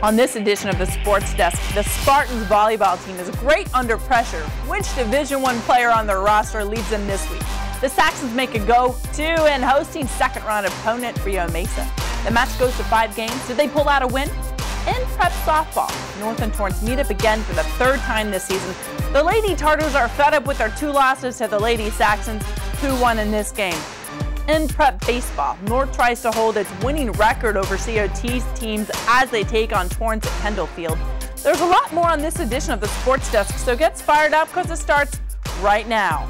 On this edition of the Sports Desk, the Spartans volleyball team is great under pressure. Which Division I player on their roster leads them this week? The Saxons make a go to and hosting second-round opponent Rio Mesa. The match goes to 5 games. Did they pull out a win? In prep softball, North and Torrance meet up again for the 3rd time this season. The Lady Tartars are fed up with their 2 losses to the Lady Saxons, who won in this game. In prep baseball, North tries to hold its winning record over COT's teams as they take on Torrance at Kendall Field. There's a lot more on this edition of the Sports Desk, so get fired up because it starts right now.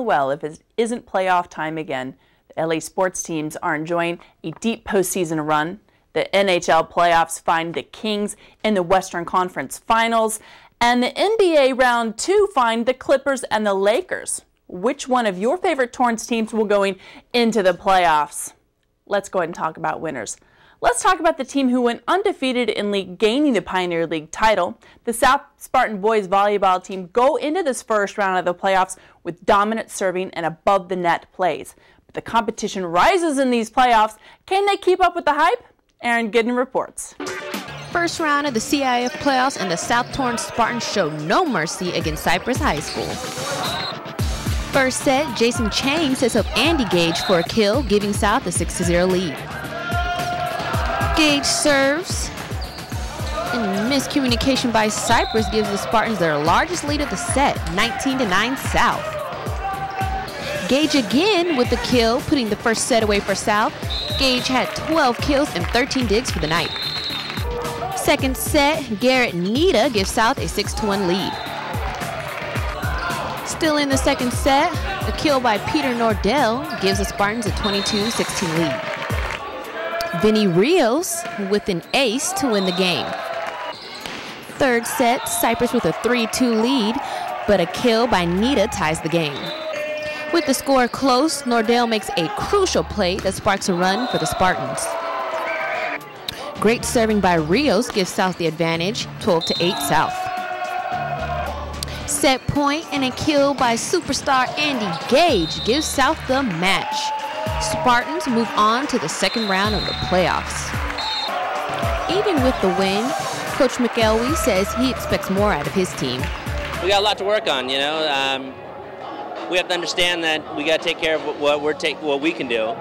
Well, if it isn't playoff time again, the LA sports teams are enjoying a deep postseason run. The NHL playoffs find the Kings in the Western Conference Finals, and the NBA Round 2 find the Clippers and the Lakers. Which one of your favorite Torrance teams will go into the playoffs? Let's go ahead and talk about winners. Let's talk about the team who went undefeated in league, gaining the Pioneer League title. The South Spartan boys volleyball team go into this first round of the playoffs with dominant serving and above-the-net plays. But the competition rises in these playoffs. Can they keep up with the hype? Aaron Giddens reports. First round of the CIF playoffs, and the South Torrance Spartans show no mercy against Cypress High School. First set, Jason Chang sets up Andy Gage for a kill, giving South a 6-0 lead. Gage serves, and miscommunication by Cypress gives the Spartans their largest lead of the set, 19-9 South. Gage again with the kill, putting the first set away for South. Gage had 12 kills and 13 digs for the night. Second set, Garrett Nita gives South a 6-1 lead. Still in the second set, a kill by Peter Nordell gives the Spartans a 22-16 lead. Vinny Rios with an ace to win the game. Third set, Cypress with a 3-2 lead, but a kill by Nita ties the game. With the score close, Nordell makes a crucial play that sparks a run for the Spartans. Great serving by Rios gives South the advantage, 12-8 South. Set point and a kill by superstar Andy Gage gives South the match. Spartans move on to the second round of the playoffs. Even with the win, Coach McElwee says he expects more out of his team. We got a lot to work on, you know. We have to understand that we got to take care of what we can do,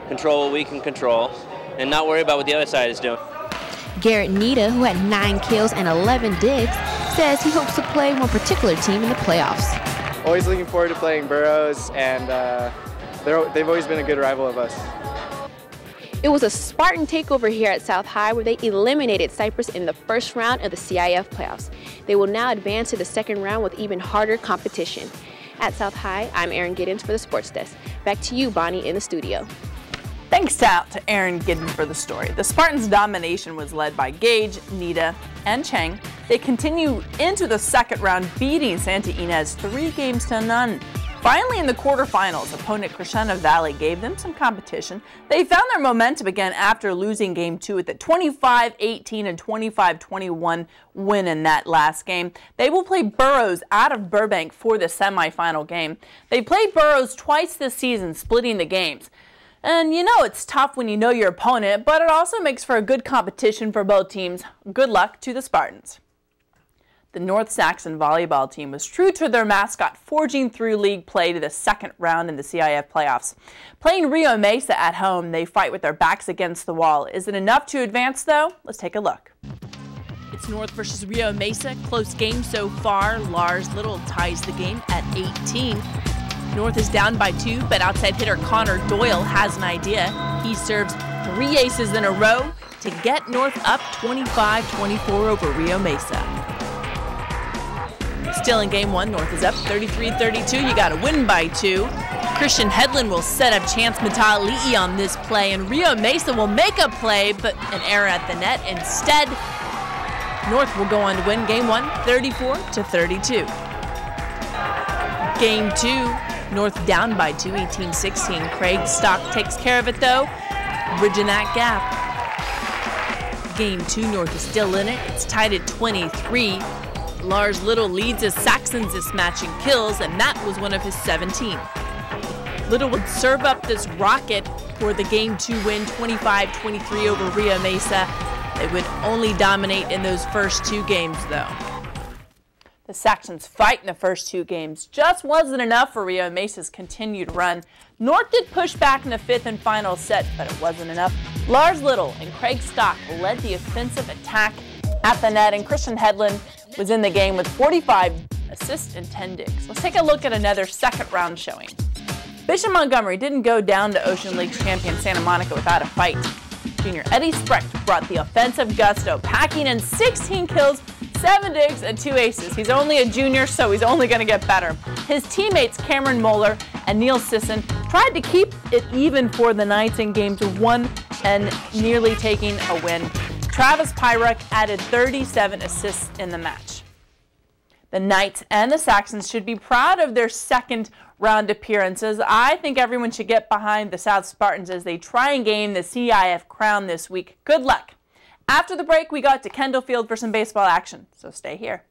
control what we can control, and not worry about what the other side is doing. Garrett Nita, who had 9 kills and 11 digs, says he hopes to play one particular team in the playoffs. Always looking forward to playing Burroughs, and they've always been a good rival of us. It was a Spartan takeover here at South High where they eliminated Cypress in the first round of the CIF playoffs. They will now advance to the second round with even harder competition. At South High, I'm Aaron Giddens for the Sports Desk. Back to you, Bonnie, in the studio. Thanks out to Aaron Giddens for the story. The Spartans' domination was led by Gage, Nita, and Chang. They continue into the second round, beating Santa Ynez 3-0. Finally, in the quarterfinals, opponent Crescenta Valley gave them some competition. They found their momentum again after losing Game 2 with a 25-18 and 25-21 win in that last game. They will play Burroughs out of Burbank for the semifinal game. They played Burroughs twice this season, splitting the games. And you know it's tough when you know your opponent, but it also makes for a good competition for both teams. Good luck to the Spartans. The North Saxon volleyball team was true to their mascot, forging through league play to the second round in the CIF playoffs. Playing Rio Mesa at home, they fight with their backs against the wall. Is it enough to advance, though? Let's take a look. It's North versus Rio Mesa. Close game so far. Lars Little ties the game at 18. North is down by 2, but outside hitter Connor Doyle has an idea. He serves 3 aces in a row to get North up 25-24 over Rio Mesa. Still in game 1, North is up 33-32. You got to win by 2. Christian Headland will set up Chance Matali'i on this play, and Rio Mesa will make a play, but an error at the net. Instead, North will go on to win Game 1, 34-32. Game 2, North down by 2, 18-16. Craig Stock takes care of it though, bridging that gap. Game 2, North is still in it. It's tied at 23. Lars Little leads as Saxons is matching kills, and that was one of his 17. Little would serve up this rocket for the Game 2 win, 25-23 over Rio Mesa. They would only dominate in those first 2 games, though. The Saxons' fight in the first 2 games just wasn't enough for Rio Mesa's continued run. North did push back in the 5th and final set, but it wasn't enough. Lars Little and Craig Stock led the offensive attack at the net, and Christian Hedlund was in the game with 45 assists and 10 digs. Let's take a look at another second-round showing. Bishop Montgomery didn't go down to Ocean League's champion Santa Monica without a fight. Junior Eddie Sprecht brought the offensive gusto, packing in 16 kills, 7 digs, and 2 aces. He's only a junior, so he's only going to get better. His teammates Cameron Moeller and Neil Sisson tried to keep it even for the Knights in Games 1 and nearly taking a win. Travis Pyruck added 37 assists in the match. The Knights and the Saxons should be proud of their second round appearances. I think everyone should get behind the South Spartans as they try and gain the CIF crown this week. Good luck. After the break, we got to Kendall Field for some baseball action, so stay here.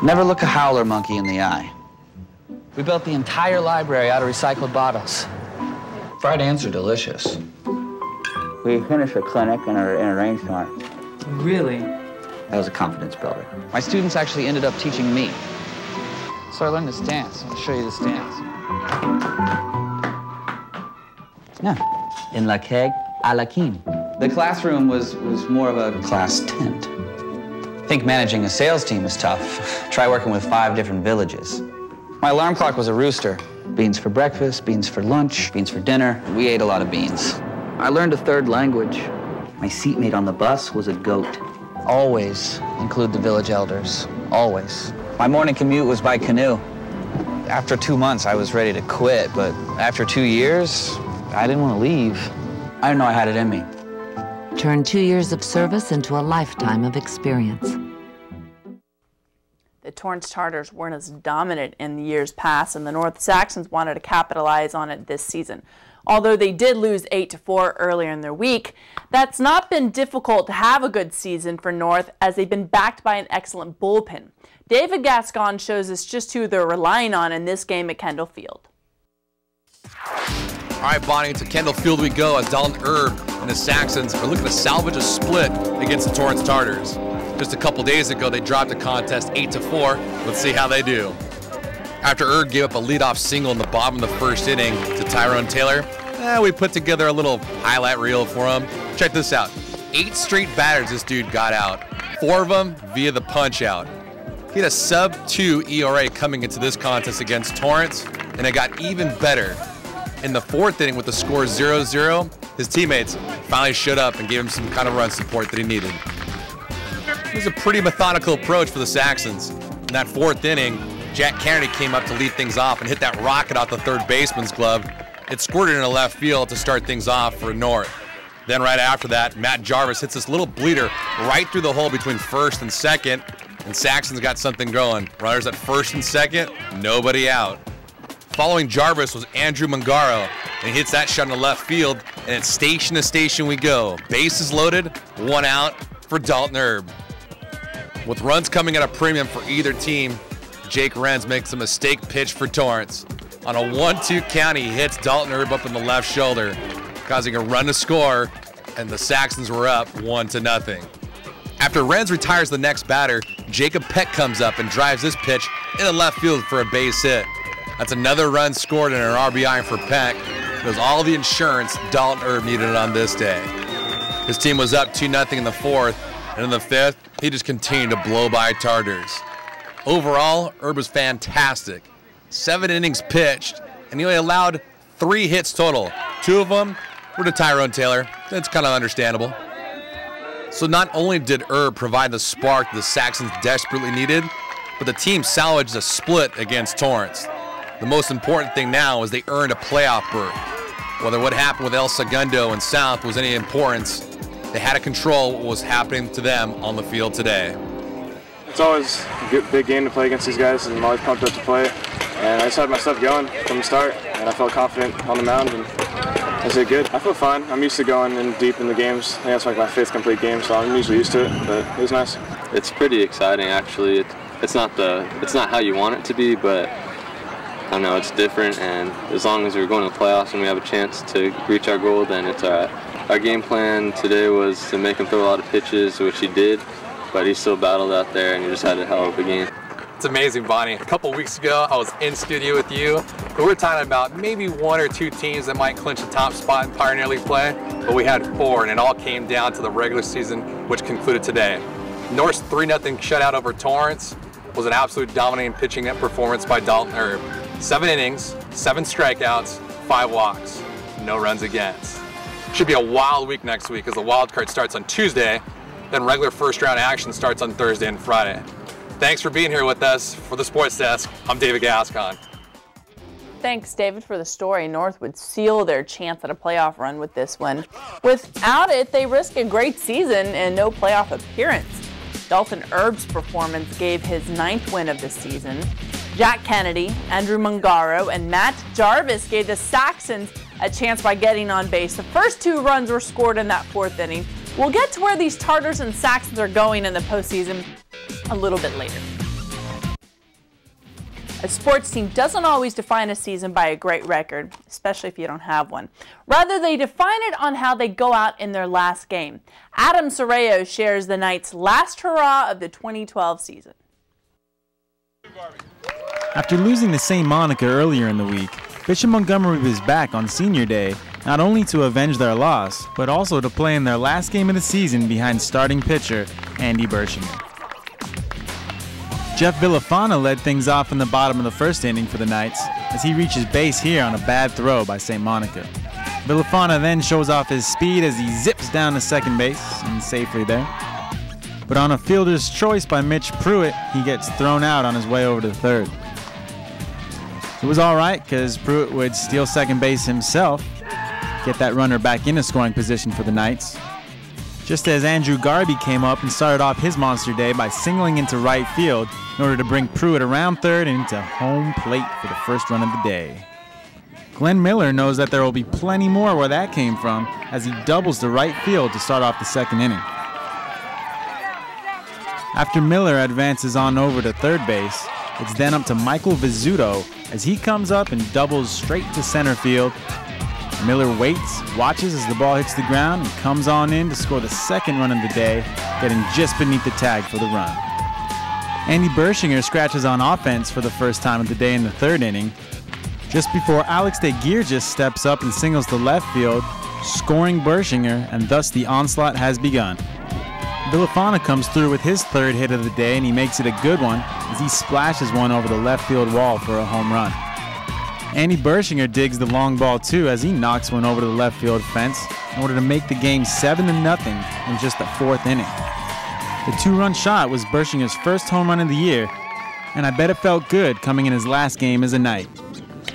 Never look a howler monkey in the eye. We built the entire library out of recycled bottles. Fried ants are delicious. We finished a clinic in a rainstorm. Really? That was a confidence builder. My students actually ended up teaching me. So I learned this dance. I'll show you this dance. Yeah. In la keg, a la king. The classroom was more of a class tent. I think managing a sales team is tough. Try working with 5 different villages. My alarm clock was a rooster. Beans for breakfast, beans for lunch, beans for dinner. We ate a lot of beans. I learned a 3rd language. My seatmate on the bus was a goat. Always include the village elders, always. My morning commute was by canoe. After 2 months, I was ready to quit, but after 2 years, I didn't want to leave. I didn't know I had it in me. Turn 2 years of service into a lifetime of experience. The Torrance Tartars weren't as dominant in the years past, and the North Saxons wanted to capitalize on it this season. Although they did lose 8-4 earlier in their week, that's not been difficult to have a good season for North as they've been backed by an excellent bullpen. David Gascon shows us just who they're relying on in this game at Kendall Field. All right, Bonnie, to Kendall Field we go as Dalton Erb and the Saxons are looking to salvage a split against the Torrance Tartars. Just a couple days ago, they dropped a contest 8-4. Let's see how they do. After Erb gave up a leadoff single in the bottom of the first inning to Tyrone Taylor, we put together a little highlight reel for him. Check this out. 8 straight batters this dude got out. 4 of them via the punch out. He had a sub-2 ERA coming into this contest against Torrance, and it got even better. In the 4th inning with the score 0-0, his teammates finally showed up and gave him some kind of run support that he needed. It was a pretty methodical approach for the Saxons. In that 4th inning, Jack Kennedy came up to lead things off and hit that rocket out the 3rd baseman's glove. It squirted into left field to start things off for North. Then right after that, Matt Jarvis hits this little bleeder right through the hole between 1st and 2nd, and Saxons got something going. Runners at 1st and 2nd, nobody out. Following Jarvis was Andrew Mangaro, and he hits that shot in the left field, and it's station to station we go. Bases loaded, 1 out for Dalton Erb. With runs coming at a premium for either team, Jake Renz makes a mistake pitch for Torrance. On a 1-2 count, he hits Dalton Erb up in the left shoulder, causing a run to score, and the Saxons were up 1-0. After Renz retires the next batter, Jacob Peck comes up and drives this pitch in the left field for a base hit. That's another run scored and an RBI for Peck. It was all the insurance Dalton Erb needed on this day. His team was up 2-0 in the 4th, and in the 5th, he just continued to blow by Tartars. Overall, Erb was fantastic. 7 innings pitched, and he only allowed 3 hits total. 2 of them were to Tyrone Taylor. That's kind of understandable. So not only did Erb provide the spark the Saxons desperately needed, but the team salvaged a split against Torrance. The most important thing now is they earned a playoff berth. Whether what happened with El Segundo and South was any importance, they had to control what was happening to them on the field today. It's always a good, big game to play against these guys, and I'm always pumped up to play. And I just had my stuff going from the start, and I felt confident on the mound, and I did good. I feel fine. I'm used to going in deep in the games. I think that's like my 5th complete game, so I'm usually used to it, but it was nice. It's pretty exciting, actually. It's not how you want it to be, but I don't know, it's different, and as long as we're going to the playoffs and we have a chance to reach our goal, then it's all right. Our game plan today was to make him throw a lot of pitches, which he did, but he still battled out there, and he just had a hell of a game. It's amazing, Bonnie. A couple weeks ago, I was in studio with you. We were talking about maybe 1 or 2 teams that might clinch the top spot in Pioneer League play, but we had 4, and it all came down to the regular season, which concluded today. North's 3-0 shutout over Torrance was an absolute dominating pitching performance by Dalton Herb. 7 innings, 7 strikeouts, 5 walks, no runs against. Should be a wild week next week as the wild card starts on Tuesday, then regular first round action starts on Thursday and Friday. Thanks for being here with us. For the Sports Desk, I'm David Gascon. Thanks, David, for the story. North would seal their chance at a playoff run with this one. Without it, they risk a great season and no playoff appearance. Dalton Herb's performance gave his 9th win of the season. Jack Kennedy, Andrew Mungaro, and Matt Jarvis gave the Saxons a chance by getting on base. The first 2 runs were scored in that 4th inning. We'll get to where these Tartars and Saxons are going in the postseason a little bit later. A sports team doesn't always define a season by a great record, especially if you don't have one. Rather, they define it on how they go out in their last game. Adam Sorreo shares the Knights' last hurrah of the 2012 season. After losing to St. Monica earlier in the week, Bishop Montgomery was back on senior day, not only to avenge their loss, but also to play in their last game of the season behind starting pitcher Andy Bershinger. Jeff Villafana led things off in the bottom of the 1st inning for the Knights as he reaches base here on a bad throw by St. Monica. Villafana then shows off his speed as he zips down to second base and safely there. But on a fielder's choice by Mitch Pruitt, he gets thrown out on his way over to third. It was all right because Pruitt would steal second base himself, get that runner back into scoring position for the Knights. Just as Andrew Garby came up and started off his monster day by singling into right field in order to bring Pruitt around third and into home plate for the first run of the day. Glenn Miller knows that there will be plenty more where that came from as he doubles to right field to start off the 2nd inning. After Miller advances on over to third base, it's then up to Michael Vizzuto as he comes up and doubles straight to center field. Miller waits, watches as the ball hits the ground, and comes on in to score the 2nd run of the day, getting just beneath the tag for the run. Andy Bershinger scratches on offense for the first time of the day in the 3rd inning, just before Alex DeGeorgis steps up and singles to left field, scoring Bershinger, and thus the onslaught has begun. Villafana comes through with his 3rd hit of the day, and he makes it a good one as he splashes one over the left field wall for a home run. Andy Bershinger digs the long ball too as he knocks one over to the left field fence in order to make the game 7-0 in just the 4th inning. The 2-run shot was Bershinger's first home run of the year, and I bet it felt good coming in his last game as a Knight.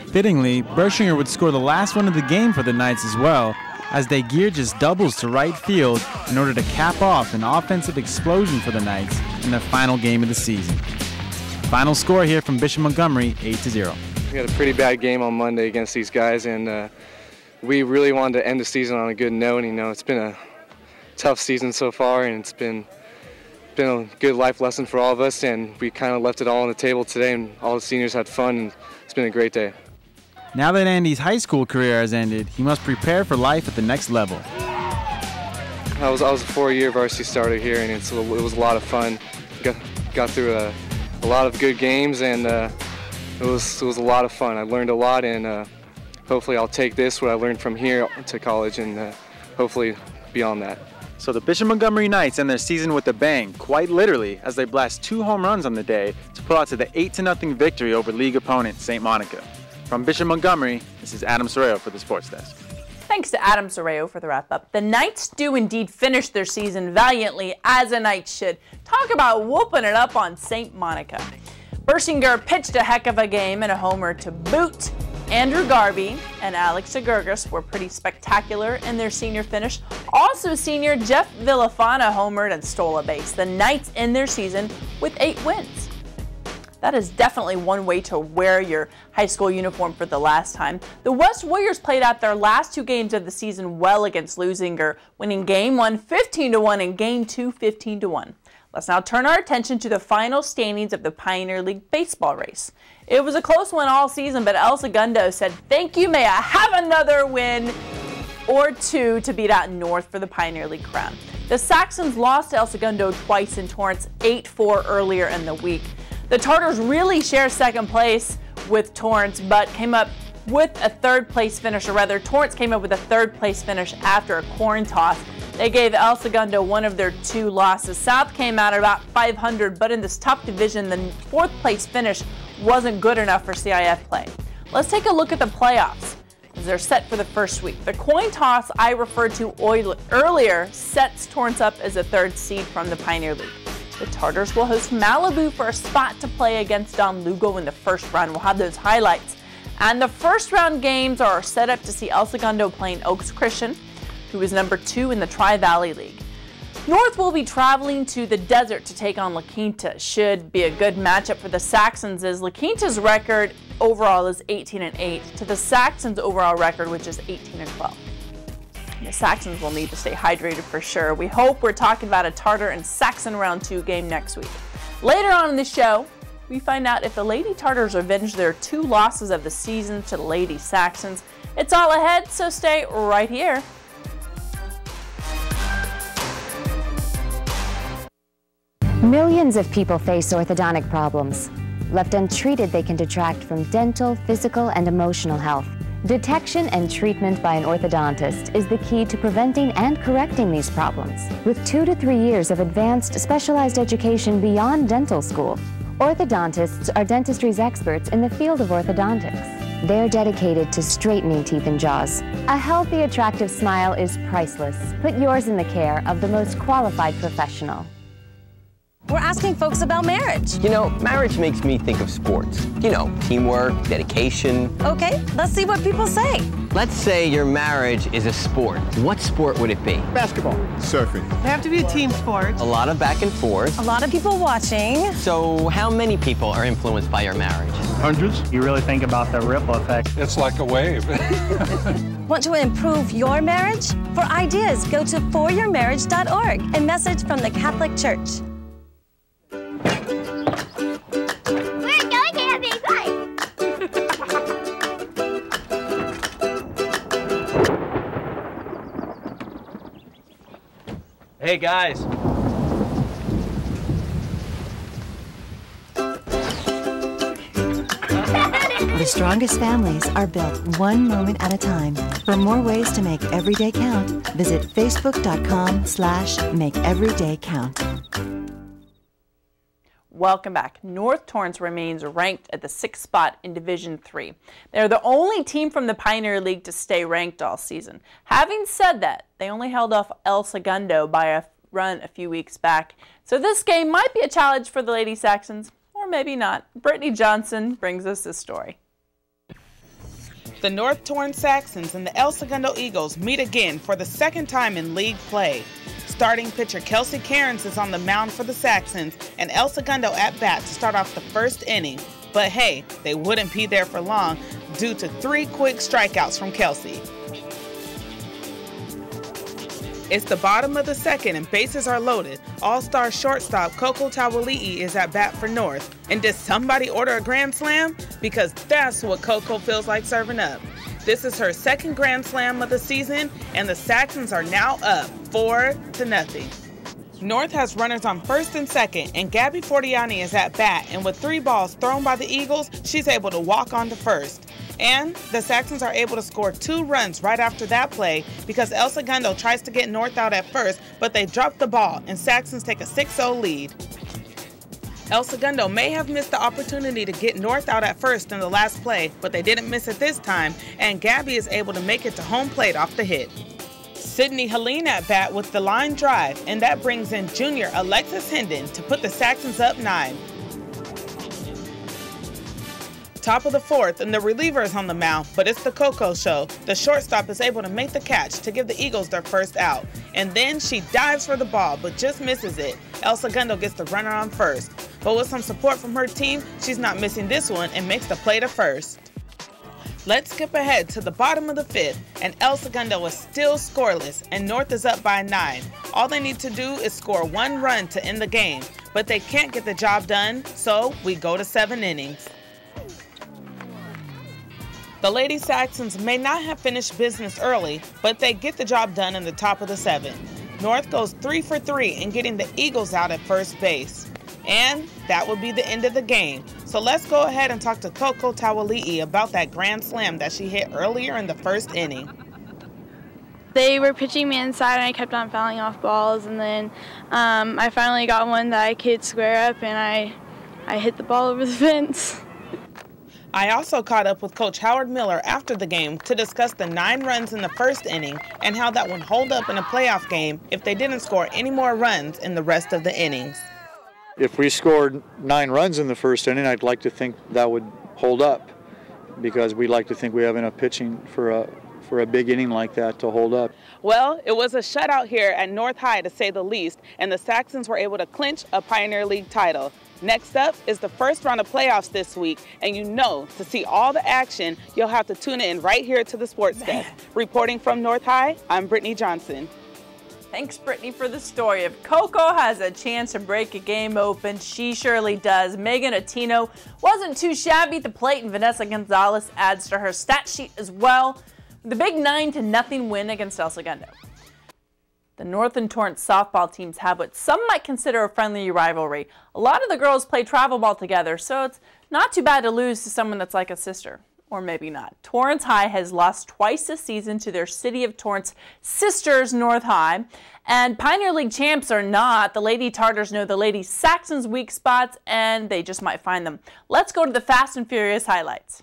Fittingly, Bershinger would score the last one of the game for the Knights as well, as DeGeorgis doubles to right field in order to cap off an offensive explosion for the Knights in their final game of the season. Final score here from Bishop Montgomery, 8-0. We had a pretty bad game on Monday against these guys, and we really wanted to end the season on a good note. You know, it's been a tough season so far, and it's been a good life lesson for all of us, and we kind of left it all on the table today, and all the seniors had fun, and it's been a great day. Now that Andy's high school career has ended, he must prepare for life at the next level. I was a 4-year varsity starter here, and it was a lot of fun. Got through a lot of good games, and it was a lot of fun. I learned a lot, and hopefully I'll take this, what I learned from here, to college, and hopefully beyond that. So the Bishop Montgomery Knights end their season with a bang, quite literally, as they blast 2 home runs on the day to pull out to the 8-0 victory over league opponent St. Monica. From Bishop Montgomery, this is Adam Sorreo for the Sports Desk. Thanks to Adam Sorreo for the wrap-up. The Knights do indeed finish their season valiantly, as a Knight should. Talk about whooping it up on St. Monica. Bershinger pitched a heck of a game and a homer to boot. Andrew Garvey and Alex Segurgis were pretty spectacular in their senior finish. Also senior Jeff Villafana homered and stole a base. The Knights end their season with 8 wins. That is definitely one way to wear your high school uniform for the last time. The West Warriors played out their last 2 games of the season well against Lusinger, winning Game 1 15-1 and Game 2 15-1. Let's now turn our attention to the final standings of the Pioneer League baseball race. It was a close one all season, but El Segundo said, "Thank you, may I have another win or 2 to beat out North for the Pioneer League crown." The Saxons lost to El Segundo twice in Torrance 8-4 earlier in the week. The Tartars really share second place with Torrance, but came up with a third place finish, or rather Torrance came up with a third place finish after a coin toss. They gave El Segundo one of their 2 losses. South came out at about 500, but in this tough division, the 4th place finish wasn't good enough for CIF play. Let's take a look at the playoffs as they're set for the first week. The coin toss I referred to earlier sets Torrance up as a 3rd seed from the Pioneer League. The Tartars will host Malibu for a spot to play against Don Lugo in the first round. We'll have those highlights. And the first round games are set up to see El Segundo playing Oaks Christian, who is number 2 in the Tri-Valley League. North will be traveling to the desert to take on La Quinta. Should be a good matchup for the Saxons, as La Quinta's record overall is 18-8 to the Saxons' overall record, which is 18-12. The Saxons will need to stay hydrated for sure. We hope we're talking about a Tartar and Saxon round 2 game next week. Later on in the show, we find out if the Lady Tartars avenge their 2 losses of the season to the Lady Saxons. It's all ahead, so stay right here. Millions of people face orthodontic problems. Left untreated, they can detract from dental, physical, and emotional health. Detection and treatment by an orthodontist is the key to preventing and correcting these problems. With 2 to 3 years of advanced specialized education beyond dental school, orthodontists are dentistry's experts in the field of orthodontics. They're dedicated to straightening teeth and jaws. A healthy, attractive smile is priceless. Put yours in the care of the most qualified professional. We're asking folks about marriage. You know, marriage makes me think of sports. You know, teamwork, dedication. Okay, let's see what people say. Let's say your marriage is a sport. What sport would it be? Basketball. Surfing. They have to be a team sport. A lot of back and forth. A lot of people watching. So how many people are influenced by your marriage? Hundreds. You really think about the ripple effect. It's like a wave. Want to improve your marriage? For ideas, go to foryourmarriage.org. A message from the Catholic Church. Hey guys. The strongest families are built one moment at a time. For more ways to make every day count, visit facebook.com/makeeverydaycount. Welcome back. North Torrance remains ranked at the 6th spot in Division 3. They're the only team from the Pioneer League to stay ranked all season. Having said that, they only held off El Segundo by a run a few weeks back. So this game might be a challenge for the Lady Saxons, or maybe not. Brittany Johnson brings us this story. The North Torrance Saxons and the El Segundo Eagles meet again for the 2nd time in league play. Starting pitcher Kelsey Cairns is on the mound for the Saxons, and El Segundo at bat to start off the 1st inning. But hey, they wouldn't be there for long due to 3 quick strikeouts from Kelsey. It's the bottom of the 2nd and bases are loaded. All-star shortstop Coco Tawali'i is at bat for North. And did somebody order a grand slam? Because that's what Coco feels like serving up. This is her 2nd grand slam of the season, and the Saxons are now up 4-0. North has runners on 1st and 2nd, and Gabby Fortiani is at bat, and with 3 balls thrown by the Eagles, she's able to walk on to 1st. And the Saxons are able to score 2 runs right after that play because El Segundo tries to get North out at 1st, but they drop the ball, and Saxons take a 6-0 lead. El Segundo may have missed the opportunity to get North out at 1st in the last play, but they didn't miss it this time, and Gabby is able to make it to home plate off the hit. Sydney Helene at bat with the line drive, and that brings in junior Alexis Hendon to put the Saxons up 9. Top of the fourth, and the reliever is on the mound, but it's the Coco show. The shortstop is able to make the catch to give the Eagles their first out. And then she dives for the ball, but just misses it. El Segundo gets the runner on first. But with some support from her team, she's not missing this one and makes the play to first. Let's skip ahead to the bottom of the fifth, and El Segundo is still scoreless, and North is up by 9. All they need to do is score 1 run to end the game, but they can't get the job done, so we go to 7 innings. The Lady Saxons may not have finished business early, but they get the job done in the top of the 7th. North goes 3 for 3 in getting the Eagles out at first base. And that would be the end of the game. So let's go ahead and talk to Coco Tawali'i about that grand slam that she hit earlier in the first inning. They were pitching me inside and I kept on fouling off balls, and then I finally got one that I could square up, and I hit the ball over the fence. I also caught up with Coach Howard Miller after the game to discuss the 9 runs in the first inning and how that would hold up in a playoff game if they didn't score any more runs in the rest of the innings. If we scored 9 runs in the first inning, I'd like to think that would hold up, because we'd like to think we have enough pitching for a big inning like that to hold up. Well, it was a shutout here at North High, to say the least, and the Saxons were able to clinch a Pioneer League title. Next up is the first round of playoffs this week, and you know, to see all the action, you'll have to tune in right here to the Sports Desk. Reporting from North High, I'm Brittany Johnson. Thanks, Brittany, for the story. If Coco has a chance to break a game open, she surely does. Megan Attino wasn't too shabby at the plate, and Vanessa Gonzalez adds to her stat sheet as well. The big 9-0 win against El Segundo. The North and Torrance softball teams have what some might consider a friendly rivalry. A lot of the girls play travel ball together, so it's not too bad to lose to someone that's like a sister. Or maybe not. Torrance High has lost twice this season to their City of Torrance sisters, North High. And Pioneer League champs are not. The Lady Tartars know the Lady Saxons' weak spots, and they just might find them. Let's go to the Fast and Furious highlights.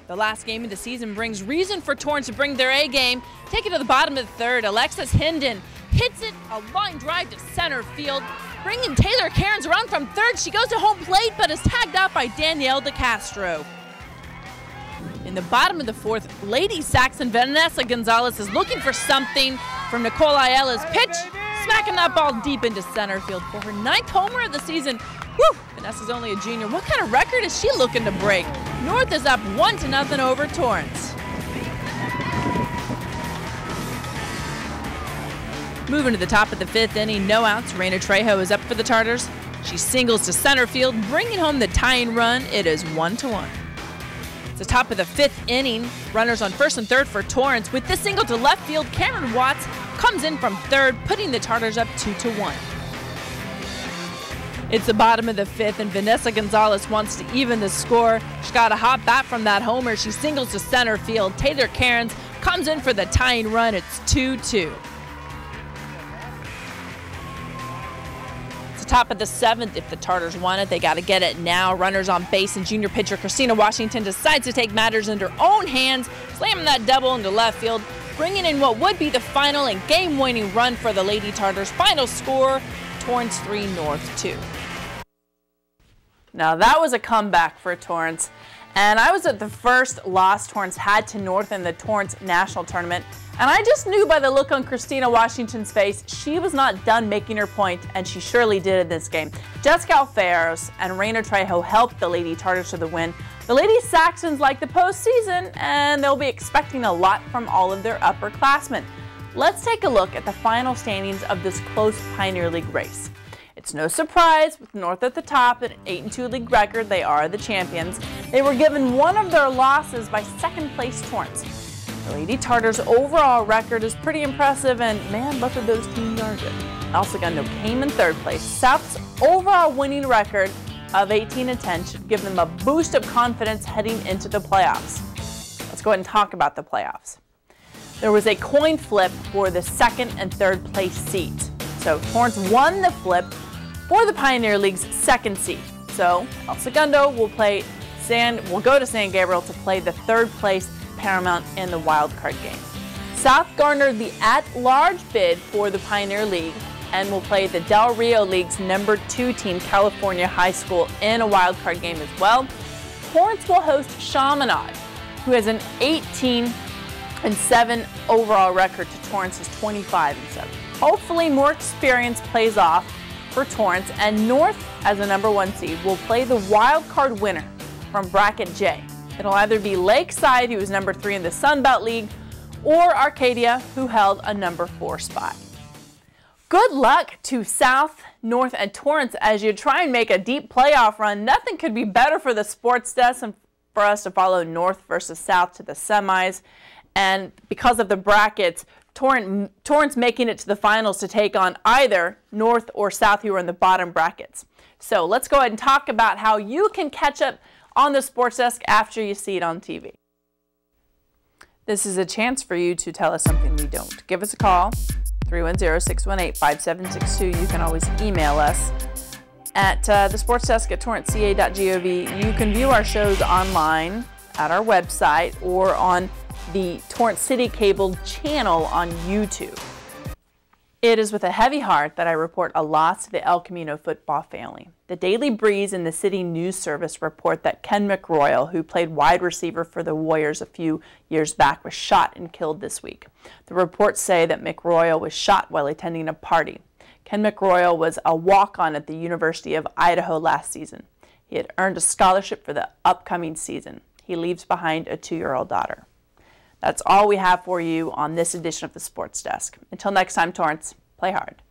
The last game of the season brings reason for Torrance to bring their A game. Take it to the bottom of the third. Alexis Hinden hits it, a line drive to center field. Bringing Taylor Cairns around from third. She goes to home plate, but is tagged out by Danielle DeCastro. In the bottom of the fourth, Lady Saxon Vanessa Gonzalez is looking for something from Nicole Ayala's pitch, smacking that ball deep into center field for her 9th homer of the season. Whew, Vanessa's only a junior. What kind of record is she looking to break? North is up 1-0 over Torrance. Moving to the top of the 5th inning, no outs. Reina Trejo is up for the Tartars. She singles to center field, bringing home the tying run. It is 1-1. It's the top of the 5th inning. Runners on first and third for Torrance. With this single to left field, Cameron Watts comes in from third, putting the Tartars up 2-1. It's the bottom of the 5th, and Vanessa Gonzalez wants to even the score. She got a hot bat from that homer. She singles to center field. Taylor Cairns comes in for the tying run. It's 2-2. It's the top of the 7th. If the Tartars want it, they got to get it now. Runners on base, and junior pitcher Christina Washington decides to take matters into her own hands, slamming that double into left field, bringing in what would be the final and game-winning run for the Lady Tartars. Final score, Torrance 3, North 2. Now that was a comeback for Torrance, and I was at the first loss Torrance had to North in the Torrance National Tournament, and I just knew by the look on Christina Washington's face she was not done making her point, and she surely did in this game. Jessica Alferos and Reina Trejo helped the Lady Tartars to the win. The Lady Saxons like the postseason, and they'll be expecting a lot from all of their upperclassmen. Let's take a look at the final standings of this close Pioneer League race. It's no surprise, with North at the top at an 8-2 league record, they are the champions. They were given one of their losses by second-place Torrance. The Lady Tartars' overall record is pretty impressive, and man, both of those teams are good. El Segundo came in third place. South's overall winning record of 18-10 should give them a boost of confidence heading into the playoffs. Let's go ahead and talk about the playoffs. There was a coin flip for the second and third place seat. So Torrance won the flip for the Pioneer League's second seed. So El Segundo will go to San Gabriel to play the third place Paramount in the wild card game. South garnered the at-large bid for the Pioneer League and will play the Del Rio League's #2 team, California High School, in a wild card game as well. Torrance will host Chaminade, who has an 18-7 overall record to Torrance's 25-7. Hopefully more experience plays off for Torrance, and North, as a #1 seed, will play the wild card winner from Bracket J. It'll either be Lakeside, who is #3 in the Sun Belt League, or Arcadia, who held a #4 spot. Good luck to South, North, and Torrance as you try and make a deep playoff run. Nothing could be better for the sports desk and for us to follow North versus South to the semis. And because of the brackets, Torrance making it to the finals to take on either North or South, who are in the bottom brackets. So let's go ahead and talk about how you can catch up on the sports desk after you see it on TV. This is a chance for you to tell us something we don't. Give us a call, 310-618-5762. You can always email us at thesportsdesk@torranceca.gov. You can view our shows online at our website or on the Torrance CitiCABLE channel on YouTube. It is with a heavy heart that I report a loss to the El Camino football family. The Daily Breeze and the City News Service report that Ken McRoyal, who played wide receiver for the Warriors a few years back, was shot and killed this week. The reports say that McRoyal was shot while attending a party. Ken McRoyal was a walk-on at the University of Idaho last season. He had earned a scholarship for the upcoming season. He leaves behind a 2-year-old daughter. That's all we have for you on this edition of the Sports Desk. Until next time, Torrance, play hard.